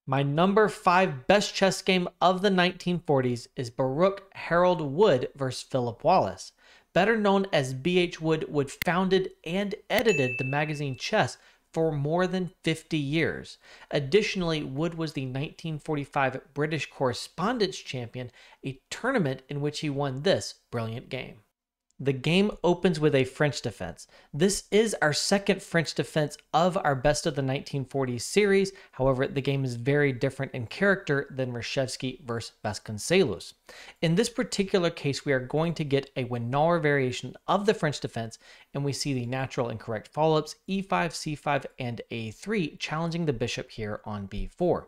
My number 5 best chess game of the 1940s is Baruch Harold Wood vs. Philip Wallis. Better known as B.H. Wood, Wood founded and edited the magazine Chess for more than 50 years. Additionally, Wood was the 1945 British Correspondence Champion, a tournament in which he won this brilliant game. The game opens with a French defense. This is our second French defense of our Best of the 1940s series. However, the game is very different in character than Reshevsky vs. Vasconcelos. In this particular case, we are going to get a Winauer variation of the French defense, and we see the natural and correct follow-ups e5, c5, and a3 challenging the bishop here on b4.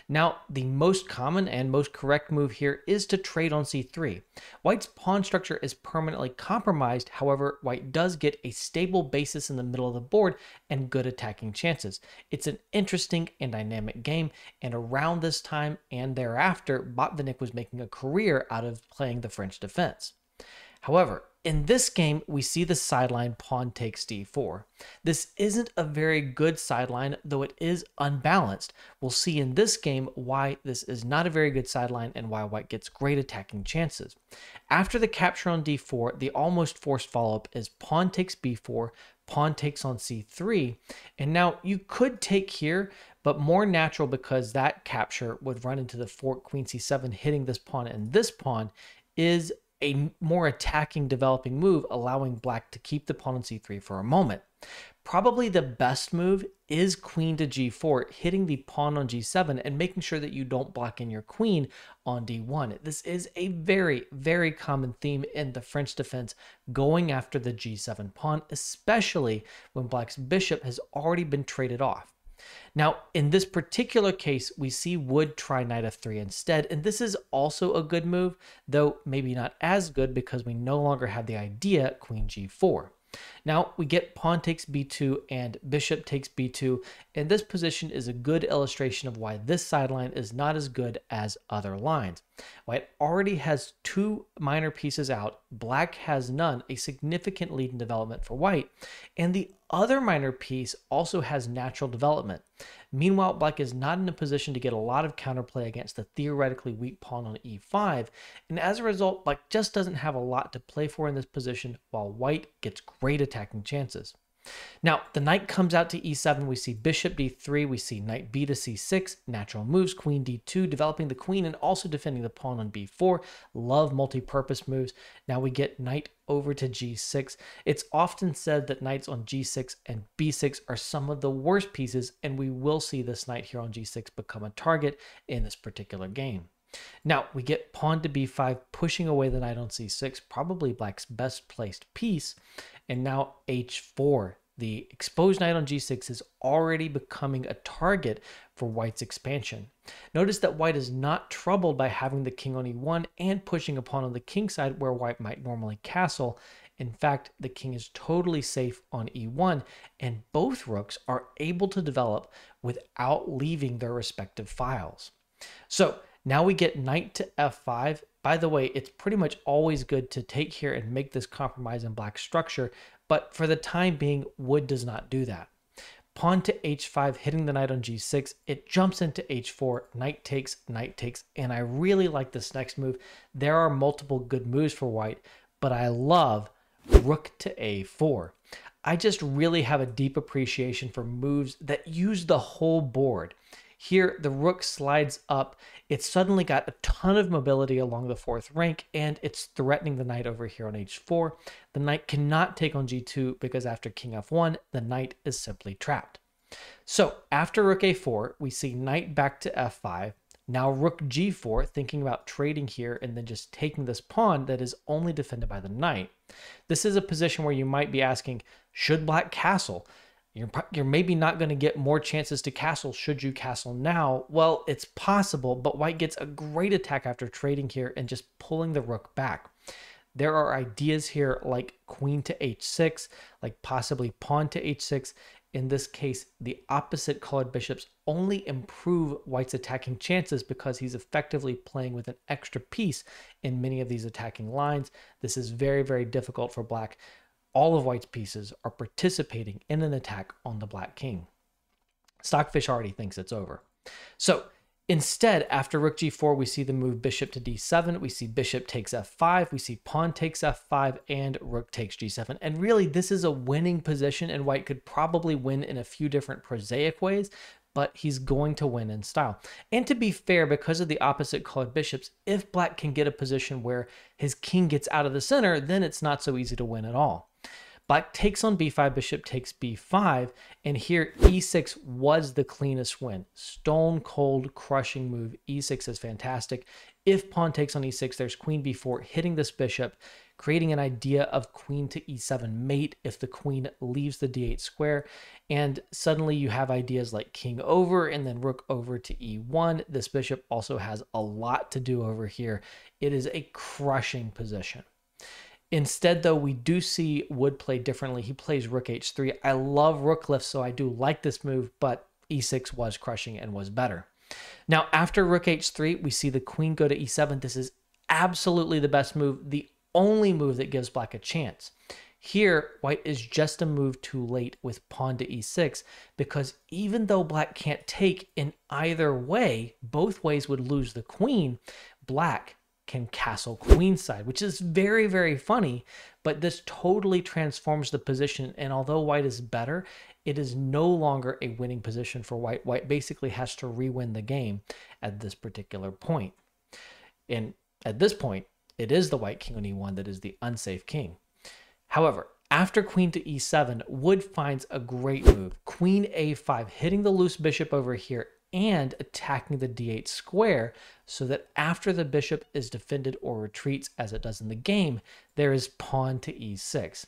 Now, the most common and most correct move here is to trade on c3. White's pawn structure is permanently compromised. However, White does get a stable basis in the middle of the board and good attacking chances. It's an interesting and dynamic game, and around this time and thereafter, Botvinnik was making a career out of playing the French defense. However, in this game, we see the sideline pawn takes d4. This isn't a very good sideline, though it is unbalanced. We'll see in this game why this is not a very good sideline and why White gets great attacking chances. After the capture on d4, the almost forced follow-up is pawn takes b4, pawn takes on c3, and now you could take here, but more natural because that capture would run into the fork queen c7, hitting this pawn and this pawn, is a more attacking developing move, allowing Black to keep the pawn on c3 for a moment. Probably the best move is queen to g4, hitting the pawn on g7 and making sure that you don't block in your queen on d1. This is a very, very common theme in the French defense, going after the g7 pawn, especially when Black's bishop has already been traded off. Now, in this particular case, we see Wood try knight f3 instead, and this is also a good move, though maybe not as good because we no longer have the idea queen g4. Now we get pawn takes b2 and bishop takes b2, and this position is a good illustration of why this sideline is not as good as other lines. White already has 2 minor pieces out, Black has none, a significant lead in development for White, and the other minor piece also has natural development. Meanwhile, Black is not in a position to get a lot of counterplay against the theoretically weak pawn on e5, and as a result, Black just doesn't have a lot to play for in this position, while White gets great attacking chances. Now, the knight comes out to e7, we see bishop d3, we see knight b to c6, natural moves, queen d2, developing the queen and also defending the pawn on b4. Love multi-purpose moves. Now we get knight over to g6. It's often said that knights on g6 and b6 are some of the worst pieces, and we will see this knight here on g6 become a target in this particular game. Now, we get pawn to b5, pushing away the knight on c6, probably Black's best placed piece, and now h4. The exposed knight on g6 is already becoming a target for White's expansion. Notice that White is not troubled by having the king on e1 and pushing a pawn on the king side where White might normally castle. In fact, the king is totally safe on e1, and both rooks are able to develop without leaving their respective files. So now we get knight to f5. By the way, it's pretty much always good to take here and make this compromise in Black's structure, but for the time being, Wood does not do that. Pawn to h5, hitting the knight on g6, it jumps into h4, knight takes, and I really like this next move. There are multiple good moves for White, but I love rook to a4. I just really have a deep appreciation for moves that use the whole board. Here, the rook slides up. It's suddenly got a ton of mobility along the fourth rank, and it's threatening the knight over here on h4. The knight cannot take on g2 because after king f1, the knight is simply trapped. So after rook a4, we see knight back to f5. Now rook g4, thinking about trading here and then just taking this pawn that is only defended by the knight. This is a position where you might be asking, should Black castle? You're maybe not going to get more chances to castle should you castle now. Well, it's possible, but White gets a great attack after trading here and just pulling the rook back. There are ideas here like queen to h6, like possibly pawn to h6. In this case, the opposite colored bishops only improve White's attacking chances because he's effectively playing with an extra piece in many of these attacking lines. This is very, very difficult for Black. All of White's pieces are participating in an attack on the Black king. Stockfish already thinks it's over. So Instead, after rook g4, we see the move bishop to d7. We see bishop takes f5. We see pawn takes f5 and rook takes g7. And really, this is a winning position, and white could probably win in a few different prosaic ways, but he's going to win in style. And to be fair, because of the opposite colored bishops, if black can get a position where his king gets out of the center, then it's not so easy to win at all. Black takes on b5, bishop takes b5, and here e6 was the cleanest win. Stone cold crushing move. e6 is fantastic. If pawn takes on e6, there's queen b4 hitting this bishop, creating an idea of queen to e7 mate if the queen leaves the d8 square, and suddenly you have ideas like king over and then rook over to e1. This bishop also has a lot to do over here. It is a crushing position. Instead, though, we do see Wood play differently. He plays rook h3. I love rook lift, so I do like this move, but e6 was crushing and was better. Now, after rook h3, we see the queen go to e7. This is absolutely the best move, the only move that gives black a chance. Here, white is just a move too late with pawn to e6, because even though black can't take in either way, both ways would lose the queen, black can castle queenside, which is very, very funny, but this totally transforms the position. And although white is better, it is no longer a winning position for white. White basically has to re-win the game at this particular point. And at this point, it is the white king on e1 that is the unsafe king. However, after queen to e7, Wood finds a great move. Queen a5, hitting the loose bishop over here and attacking the d8 square, so that after the bishop is defended or retreats, as it does in the game, there is pawn to e6.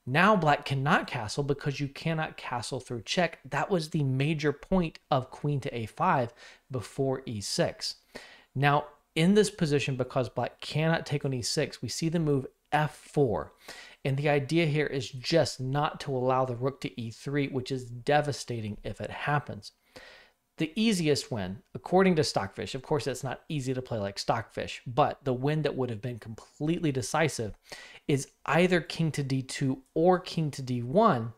Now black cannot castle because you cannot castle through check. That was the major point of queen to a5 before e6. Now, in this position, because black cannot take on e6, we see the move f4. And the idea here is just not to allow the rook to e3, which is devastating if it happens. The easiest win, according to Stockfish, of course it's not easy to play like Stockfish, but the win that would have been completely decisive is either king to d2 or king to d1,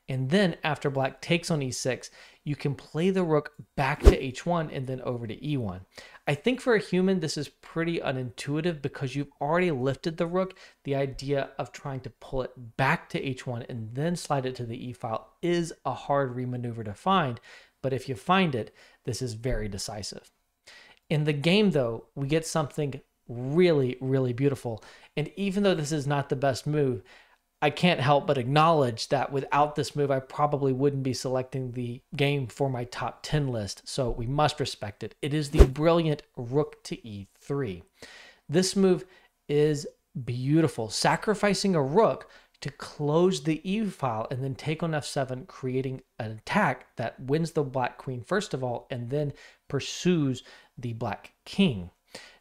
and then after black takes on e6, you can play the rook back to h1 and then over to e1. I think for a human this is pretty unintuitive because you've already lifted the rook. The idea of trying to pull it back to h1 and then slide it to the e file is a hard remaneuver to find, but if you find it, this is very decisive. In the game, though, we get something really, really beautiful. And even though this is not the best move, I can't help but acknowledge that without this move, I probably wouldn't be selecting the game for my top 10 list. So we must respect it. It is the brilliant rook to e3. This move is beautiful, sacrificing a rook to close the e file and then take on f7, creating an attack that wins the black queen first of all, and then pursues the black king.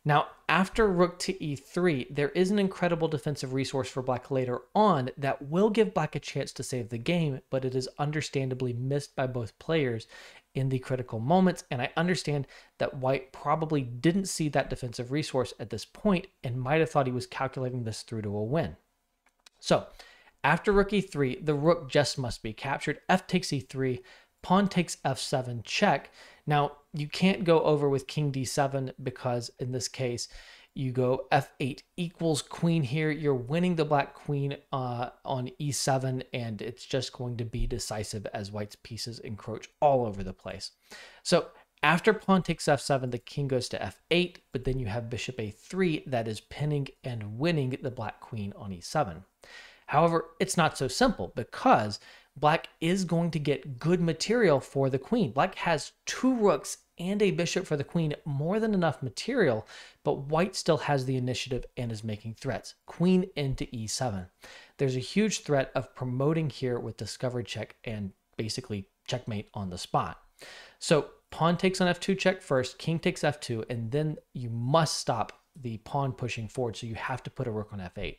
Now, after rook to e3, there is an incredible defensive resource for black later on that will give black a chance to save the game, but it is understandably missed by both players in the critical moments, and I understand that white probably didn't see that defensive resource at this point and might have thought he was calculating this through to a win. So, after rook e3, the rook just must be captured. F takes e3, pawn takes f7 check. Now, you can't go over with king d7 because in this case, you go f8 equals queen here. You're winning the black queen on e7, and it's just going to be decisive as white's pieces encroach all over the place. So after pawn takes f7, the king goes to f8, but then you have bishop a3 that is pinning and winning the black queen on e7. However, it's not so simple because black is going to get good material for the queen. Black has two rooks and a bishop for the queen, more than enough material, but white still has the initiative and is making threats. Queen into e7. There's a huge threat of promoting here with discovered check and basically checkmate on the spot. So pawn takes on f2 check first, king takes f2, and then you must stop the pawn pushing forward, so you have to put a rook on f8.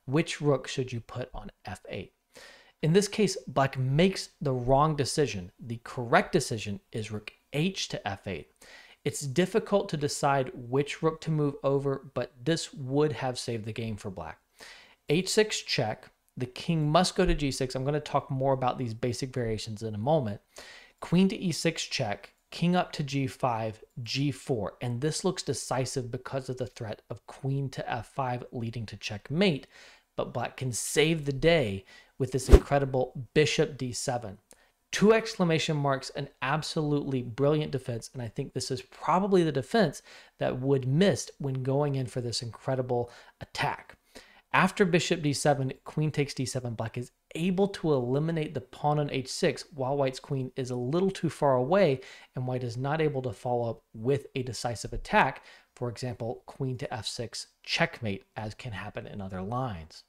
Which rook should you put on f8? In this case, black makes the wrong decision. The correct decision is rook h to f8. It's difficult to decide which rook to move over, but this would have saved the game for black. h6 check. The king must go to g6. I'm going to talk more about these basic variations in a moment. Queen to e6 check. king up to g5, g4, and this looks decisive because of the threat of queen to f5 leading to checkmate, but black can save the day with this incredible bishop d7. 2 exclamation marks, an absolutely brilliant defense, and I think this is probably the defense that Wood missed when going in for this incredible attack. After bishop d7, queen takes d7, black is able to eliminate the pawn on h6 while white's queen is a little too far away and white is not able to follow up with a decisive attack, for example, queen to f6 checkmate, as can happen in other lines.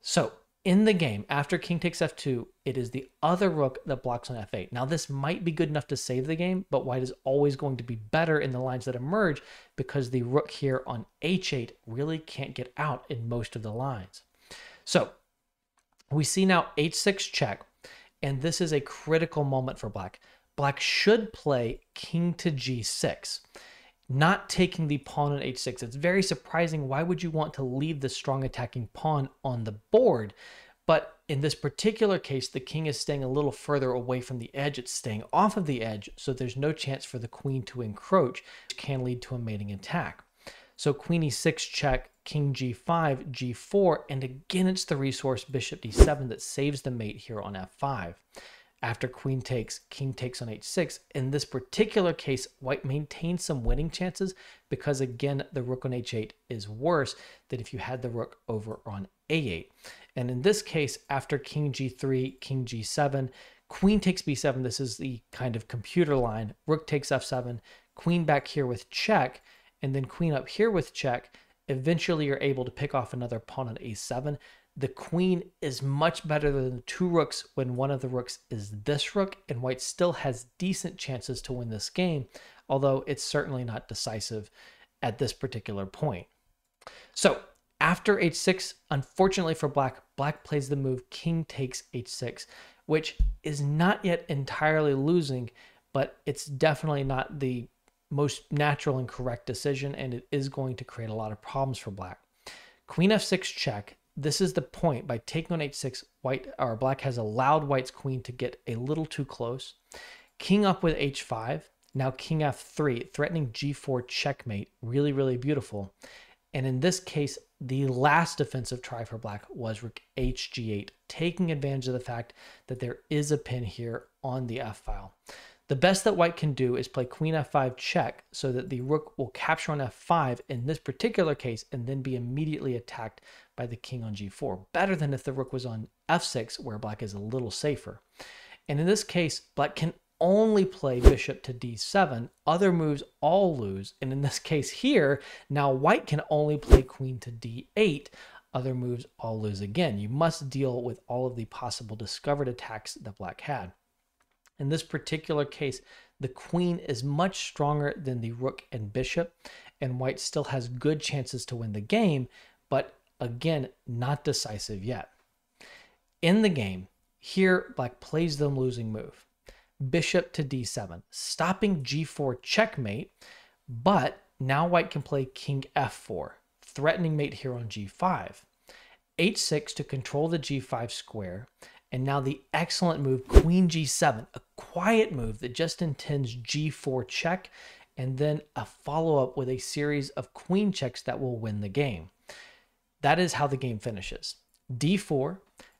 So in the game, after king takes f2, it is the other rook that blocks on f8. Now this might be good enough to save the game, but white is always going to be better in the lines that emerge because the rook here on h8 really can't get out in most of the lines. So we see now h6 check, and this is a critical moment for black. Black should play king to g6, not taking the pawn on h6. It's very surprising. Why would you want to leave the strong attacking pawn on the board? But in this particular case, the king is staying a little further away from the edge. It's staying off of the edge, so there's no chance for the queen to encroach, which can lead to a mating attack. So queen e6 check, king g5, g4, and again it's the resource bishop d7 that saves the mate here on f5. After queen takes, king takes on h6. In this particular case, white maintains some winning chances because, again, the rook on h8 is worse than if you had the rook over on a8. And in this case, after king g3, king g7, queen takes b7. This is the kind of computer line. Rook takes f7, queen back here with check, and then queen up here with check. Eventually, you're able to pick off another pawn on a7. The queen is much better than the 2 rooks when one of the rooks is this rook, and white still has decent chances to win this game, although it's certainly not decisive at this particular point. So after h6, unfortunately for black, black plays the move king takes h6, which is not yet entirely losing, but it's definitely not the most natural and correct decision, and it is going to create a lot of problems for black. Queen f6 check. This is the point. By taking on h6, black has allowed white's queen to get a little too close. King up with h5. Now king f3, threatening g4 checkmate. Really, really beautiful. And in this case, the last defensive try for black was rook hg8, taking advantage of the fact that there is a pin here on the f file. The best that white can do is play queen f5 check so that the rook will capture on f5 in this particular case and then be immediately attacked by the king on g4. Better than if the rook was on f6 where black is a little safer. And in this case, black can only play bishop to d7. Other moves all lose. And in this case here, now white can only play queen to d8. Other moves all lose again. You must deal with all of the possible discovered attacks that black had. In this particular case, the queen is much stronger than the rook and bishop, and white still has good chances to win the game, but again, not decisive yet. In the game, here black plays the losing move. Bishop to d7, stopping g4 checkmate, but now white can play king f4, threatening mate here on g5. h6 to control the g5 square, and now the excellent move, queen g7, a quiet move that just intends g4 check, and then a follow-up with a series of queen checks that will win the game. That is how the game finishes. d4,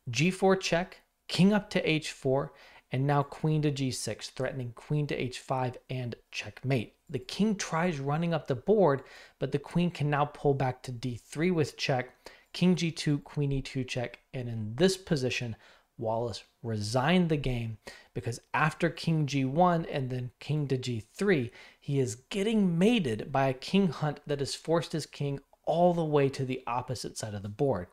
g4 check, king up to h4, and now queen to g6, threatening queen to h5 and checkmate. The king tries running up the board, but the queen can now pull back to d3 with check, king g2, queen e2 check, and in this position, Wallis resigned the game because after king g1 and then king to g3, he is getting mated by a king hunt that has forced his king all the way to the opposite side of the board.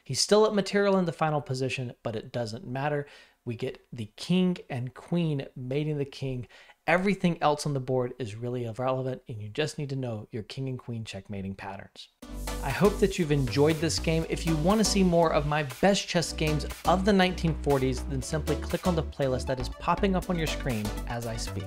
He's still at material in the final position, but it doesn't matter. We get the king and queen mating the king. Everything else on the board is really irrelevant, and you just need to know your king and queen checkmating patterns. I hope that you've enjoyed this game. If you want to see more of my best chess games of the 1940s, then simply click on the playlist that is popping up on your screen as I speak.